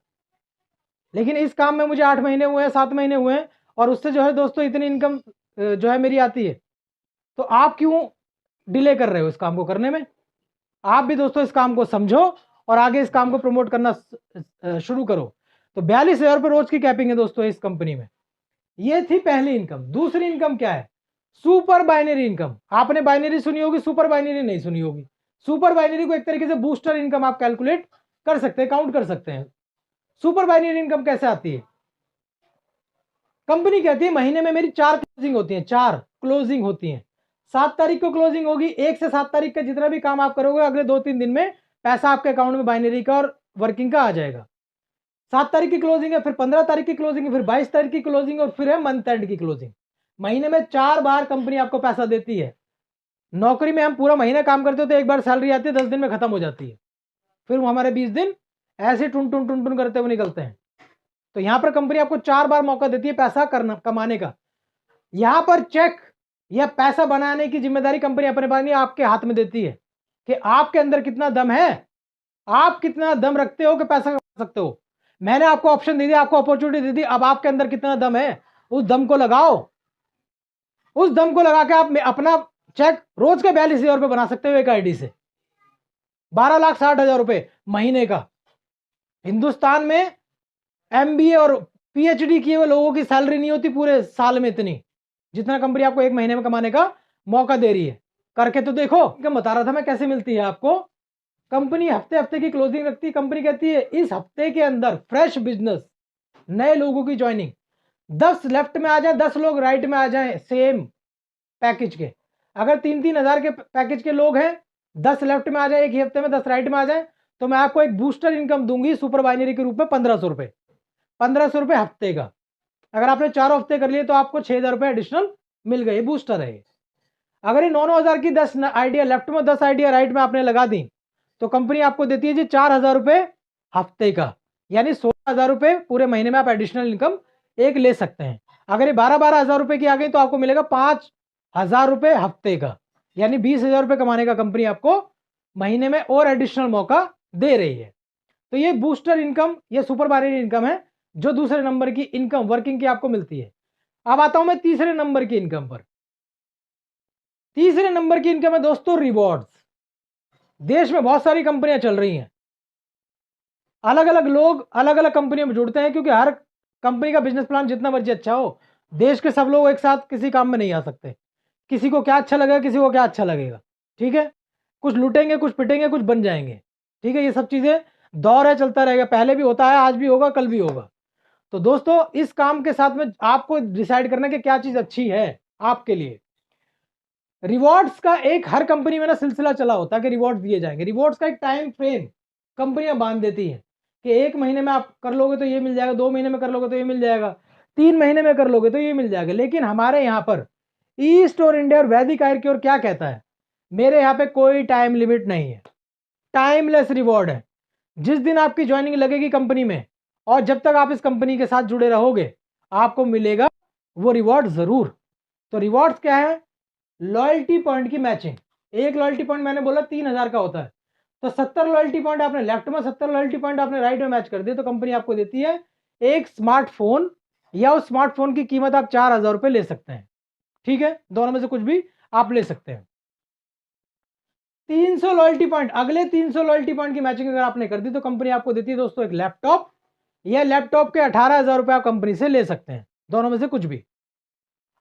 लेकिन इस काम में मुझे 8 महीने हुए हैं, 7 महीने हुए हैं, और उससे जो है दोस्तों इतनी इनकम जो है मेरी आती है। तो आप क्यों डिले कर रहे हो इस काम को करने में? आप भी दोस्तों इस काम को समझो और आगे इस काम को प्रमोट करना शुरू करो। तो 42,000 रुपये रोज की कैपिंग है दोस्तों इस कंपनी में। ये थी पहली इनकम। दूसरी इनकम क्या है? सुपर बाइनरी इनकम, आपने बाइनरी सुनी होगी, सुपर बाइनरी नहीं सुनी होगी। सुपर बाइनरी को एक तरीके से बूस्टर इनकम आप कैलकुलेट कर सकते हैं, काउंट कर सकते हैं। सुपर बाइनरी इनकम कैसे आती है? कंपनी कहती है महीने में मेरी 4 क्लोजिंग होती हैं, 4 क्लोजिंग होती हैं। 7 तारीख को क्लोजिंग होगी, 1 से 7 तारीख का जितना भी काम आप करोगे अगले 2-3 दिन में पैसा आपके अकाउंट में बाइनरी का और वर्किंग का आ जाएगा। 7 तारीख की क्लोजिंग है, फिर 15 तारीख की क्लोजिंग है, फिर 22 तारीख की क्लोजिंग और फिर है मंथ एंड की क्लोजिंग। महीने में 4 बार कंपनी आपको पैसा देती है। नौकरी में हम पूरा महीना काम करते हो तो एक बार सैलरी आती है, 10 दिन में खत्म हो जाती है, फिर हमारे 20 दिन ऐसे टुन टुन टुन टुन करते हुए निकलते हैं। तो यहां पर कंपनी आपको 4 बार मौका देती है पैसा करना, कमाने का। यहां पर चेक या पैसा बनाने की जिम्मेदारी कंपनी अपने पास नहीं, आपके हाथ में देती है कि आपके अंदर कितना दम है, आप कितना दम रखते हो कि पैसा कमा सकते हो। मैंने आपको ऑप्शन दे दिया, आपको अपॉर्चुनिटी दे दी, अब आपके अंदर कितना दम है, उस दम को लगाओ। उस दम को लगा के आप अपना चेक रोज के 42,000 रुपए बना सकते हो एक आईडी से, 12,60,000 रुपए महीने का। हिंदुस्तान में एमबीए और पीएचडी किए हुए लोगों की सैलरी नहीं होती पूरे साल में इतनी, जितना कंपनी आपको एक महीने में कमाने का मौका दे रही है। करके तो देखो, क्या बता रहा था मैं कैसे मिलती है आपको। कंपनी हफ्ते हफ्ते की क्लोजिंग रखती है, कंपनी कहती है इस हफ्ते के अंदर फ्रेश बिजनेस, नए लोगों की ज्वाइनिंग, 10 लेफ्ट में आ जाए, 10 लोग राइट में आ जाए सेम पैकेज के। अगर 3-3 हज़ार के पैकेज के लोग हैं, 10 लेफ्ट में आ जाए एक ही हफ्ते में, 10 राइट में आ जाए, तो मैं आपको एक बूस्टर इनकम दूंगी सुपर बाइनरी के रूप में 1500 रुपए, 1500 रुपए हफ्ते का। अगर आपने 4 हफ्ते कर लिए तो आपको 6,000 रुपए एडिशनल मिल गए, बूस्टर है। अगर ये 9-9 हज़ार की 10 आइडिया लेफ्ट में, 10 आइडिया राइट में आपने लगा दी, तो कंपनी आपको देती है जी 4,000 रुपए हफ्ते का, यानी 16,000 रुपए पूरे महीने में आप एडिशनल इनकम एक ले सकते हैं। अगर ये 12-12 हज़ार रुपए की आ गई तो आपको मिलेगा 5,000 रुपए हफ्ते का, यानी 20,000 रुपए कमाने का कंपनी आपको महीने में और एडिशनल मौका दे रही है। तो ये बूस्टर इनकम, ये सुपर बाइनरी इनकम है जो दूसरे नंबर की इनकम वर्किंग की आपको मिलती है। अब आता हूं मैं तीसरे नंबर की इनकम पर। तीसरे नंबर की इनकम है दोस्तों रिवॉर्ड्स। देश में बहुत सारी कंपनियां चल रही हैं, अलग अलग लोग अलग अलग कंपनियों में जुड़ते हैं, क्योंकि हर कंपनी का बिजनेस प्लान जितना मर्जी अच्छा हो, देश के सब लोग एक साथ किसी काम में नहीं आ सकते। किसी को क्या अच्छा लगेगा, किसी को क्या अच्छा लगेगा, ठीक है। कुछ लूटेंगे, कुछ पिटेंगे, कुछ बन जाएंगे, ठीक है। ये सब चीजें दौर है, चलता रहेगा, पहले भी होता है, आज भी होगा, कल भी होगा। तो दोस्तों इस काम के साथ में आपको डिसाइड करना कि क्या चीज अच्छी है आपके लिए। रिवॉर्ड्स का एक हर कंपनी में ना सिलसिला चला होता है कि रिवॉर्ड्स दिए जाएंगे। रिवॉर्ड्स का एक टाइम फ्रेम कंपनियां बांध देती हैं कि 1 महीने में आप कर लोगे तो ये मिल जाएगा, 2 महीने में कर लोगे तो ये मिल जाएगा, 3 महीने में कर लोगे तो ये मिल जाएगा। लेकिन हमारे यहाँ पर ईस्ट और इंडिया और वैदिक आर्कियोर क्या कहता है, मेरे यहाँ पे कोई टाइम लिमिट नहीं है, टाइमलेस रिवॉर्ड है। जिस दिन आपकी ज्वाइनिंग लगेगी कंपनी में और जब तक आप इस कंपनी के साथ जुड़े रहोगे आपको मिलेगा वो रिवॉर्ड जरूर। तो रिवॉर्ड्स क्या है? लॉयल्टी पॉइंट की मैचिंग। एक लॉयल्टी पॉइंट मैंने बोला 3,000 का होता है, तो 70 लॉयल्टी पॉइंट आपने लेफ्ट में, 70 लॉयल्टी पॉइंट आपने राइट में मैच कर दिए, तो कंपनी आपको देती है एक स्मार्टफोन, या उस स्मार्टफोन की कीमत आप 4,000 रुपए ले सकते हैं, ठीक है। दोनों में से कुछ भी आप ले सकते हैं। 300 लॉयल्टी पॉइंट, अगले 300 लॉयल्टी पॉइंट की मैचिंग अगर आपने कर दी तो कंपनी आपको देती है दोस्तों एक लैपटॉप, या लैपटॉप के 18,000 रुपए आप कंपनी से ले सकते हैं, दोनों में से कुछ भी।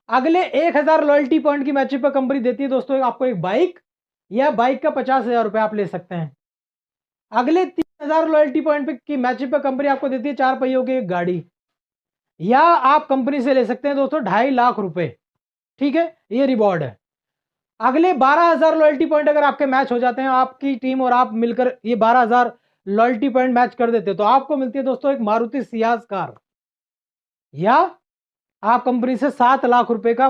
अगले 1,000 लॉयल्टी पॉइंट की मैचिंग पर कंपनी देती है दोस्तों आपको एक बाइक, या बाइक का 50,000 रुपए आप ले सकते हैं। अगले 3,000 लॉयल्टी पॉइंट की मैचिंग पर कंपनी आपको देती है 4 पहियों की एक गाड़ी, या आप कंपनी से ले सकते हैं दोस्तों 2.5 लाख रुपए, ठीक है। ये रिवॉर्ड है। अगले 12,000 लॉयल्टी पॉइंट अगर आपके मैच हो जाते हैं, आपकी टीम और आप मिलकर ये 12,000 लॉयल्टी पॉइंट मैच कर देते हो, तो आपको मिलती है दोस्तों एक मारुति सियाज कार, या आप कंपनी से 7 लाख रुपए का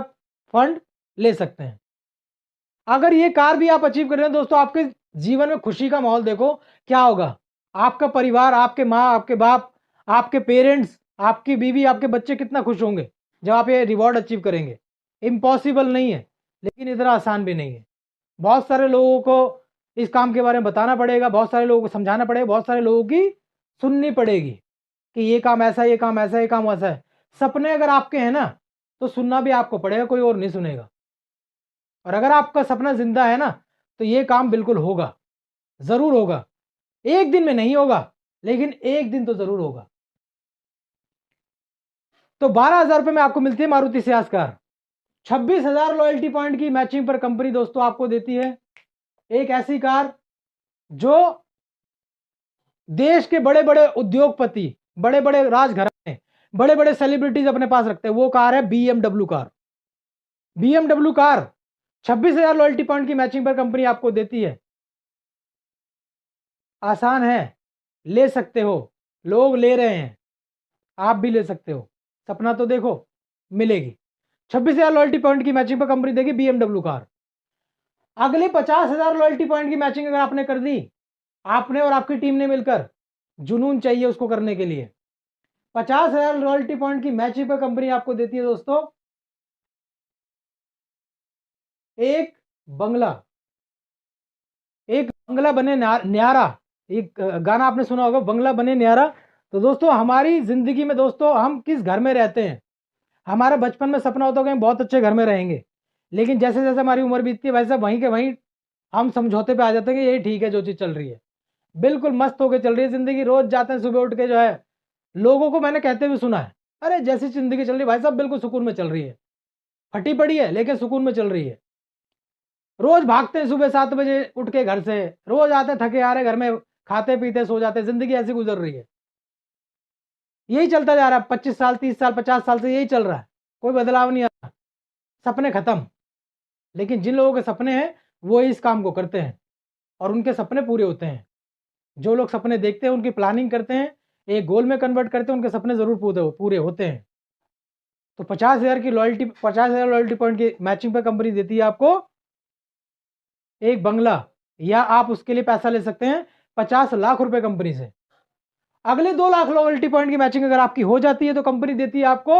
फंड ले सकते हैं। अगर ये कार भी आप अचीव कर रहे हैं दोस्तों, आपके जीवन में खुशी का माहौल देखो क्या होगा। आपका परिवार, आपके माँ, आपके बाप, आपके पेरेंट्स, आपकी बीवी, आपके बच्चे कितना खुश होंगे जब आप ये रिवॉर्ड अचीव करेंगे। इम्पॉसिबल नहीं है, लेकिन इतना आसान भी नहीं है। बहुत सारे लोगों को इस काम के बारे में बताना पड़ेगा, बहुत सारे लोगों को समझाना पड़ेगा, बहुत सारे लोगों की सुननी पड़ेगी कि ये काम ऐसा है, ये काम ऐसा है, ये काम वैसा है। सपने अगर आपके हैं ना तो सुनना भी आपको पड़ेगा, कोई और नहीं सुनेगा। और अगर आपका सपना जिंदा है ना तो ये काम बिल्कुल होगा, जरूर होगा। एक दिन में नहीं होगा, लेकिन एक दिन तो जरूर होगा। तो 12,000 रुपए में आपको मिलती है Maruti Ciaz car. 26,000 loyalty point की मैचिंग पर कंपनी दोस्तों आपको देती है एक ऐसी कार जो देश के बड़े बड़े उद्योगपति, बड़े बड़े राजघराने, बड़े बड़े सेलिब्रिटीज अपने पास रखते हैं। वो कार है BMW car. BMW car 26,000 loyalty point की मैचिंग पर कंपनी आपको देती है। आसान है, ले सकते हो, लोग ले रहे हैं, आप भी ले सकते हो। सपना तो देखो, मिलेगी। 26,000 लॉयल्टी पॉइंट की मैचिंग पर कंपनी देगी BMW कार। अगली 50,000 लॉयल्टी पॉइंट की मैचिंग अगर आपने कर दी, आपने और आपकी टीम ने मिलकर, जुनून चाहिए उसको करने के लिए, 50,000 रॉयल्टी पॉइंट की मैचिंग पर कंपनी आपको देती है दोस्तों एक बंगला। एक बंगला बने न्यारा, एक गाना आपने सुना होगा, बंगला बने न्यारा। तो दोस्तों हमारी जिंदगी में दोस्तों हम किस घर में रहते हैं, हमारा बचपन में सपना होता है कि हम बहुत अच्छे घर में रहेंगे, लेकिन जैसे जैसे हमारी उम्र बीतती है वैसे वहीं के वहीं हम समझौते पे आ जाते हैं कि यही ठीक है जो चीज़ चल रही है, बिल्कुल मस्त होकर चल रही है जिंदगी। रोज जाते हैं सुबह उठ के, जो है लोगों को मैंने कहते हुए सुना है, अरे जैसी जिंदगी चल रही है भाई साहब बिल्कुल सुकून में चल रही है, फटी पड़ी है लेकिन सुकून में चल रही है। रोज भागते हैं सुबह 7 बजे उठ के घर से, रोज आते थके आ रहे घर में, खाते पीते सो जाते, जिंदगी ऐसी गुजर रही है। यही चलता जा रहा है 25 साल 30 साल 50 साल से यही चल रहा है, कोई बदलाव नहीं आ रहा, सपने खत्म। लेकिन जिन लोगों के सपने हैं वो इस काम को करते हैं और उनके सपने पूरे होते हैं। जो लोग सपने देखते हैं उनकी प्लानिंग करते हैं, एक गोल में कन्वर्ट करते हैं, उनके सपने जरूर पूरे होते हैं। तो 50,000 लॉयल्टी पॉइंट की मैचिंग पर कंपनी देती है आपको एक बंगला, या आप उसके लिए पैसा ले सकते हैं 50 लाख रुपए कंपनी से। अगले 2 लाख लॉयल्टी पॉइंट की मैचिंग अगर आपकी हो जाती है तो कंपनी देती है आपको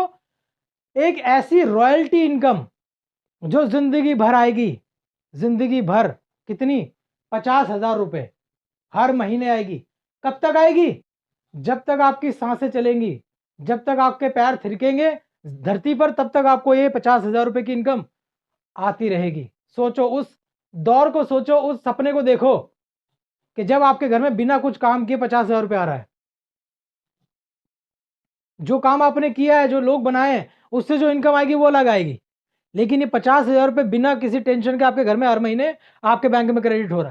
एक ऐसी रॉयल्टी इनकम जो जिंदगी भर आएगी, जिंदगी भर। कितनी? 50,000 रुपए हर महीने आएगी। कब तक आएगी? जब तक आपकी सांसें चलेंगी, जब तक आपके पैर थिरकेंगे धरती पर, तब तक आपको ये 50,000 रुपए की इनकम आती रहेगी। सोचो उस दौर को, सोचो उस सपने को, देखो कि जब आपके घर में बिना कुछ काम किए 50,000 रुपए आ रहा है। जो काम आपने किया है, जो लोग बनाए हैं, उससे जो इनकम आएगी वो अलग आएगी। लेकिन ये 50,000 रुपए बिना किसी टेंशन के आपके घर में हर महीने आपके बैंक में क्रेडिट हो रहा है।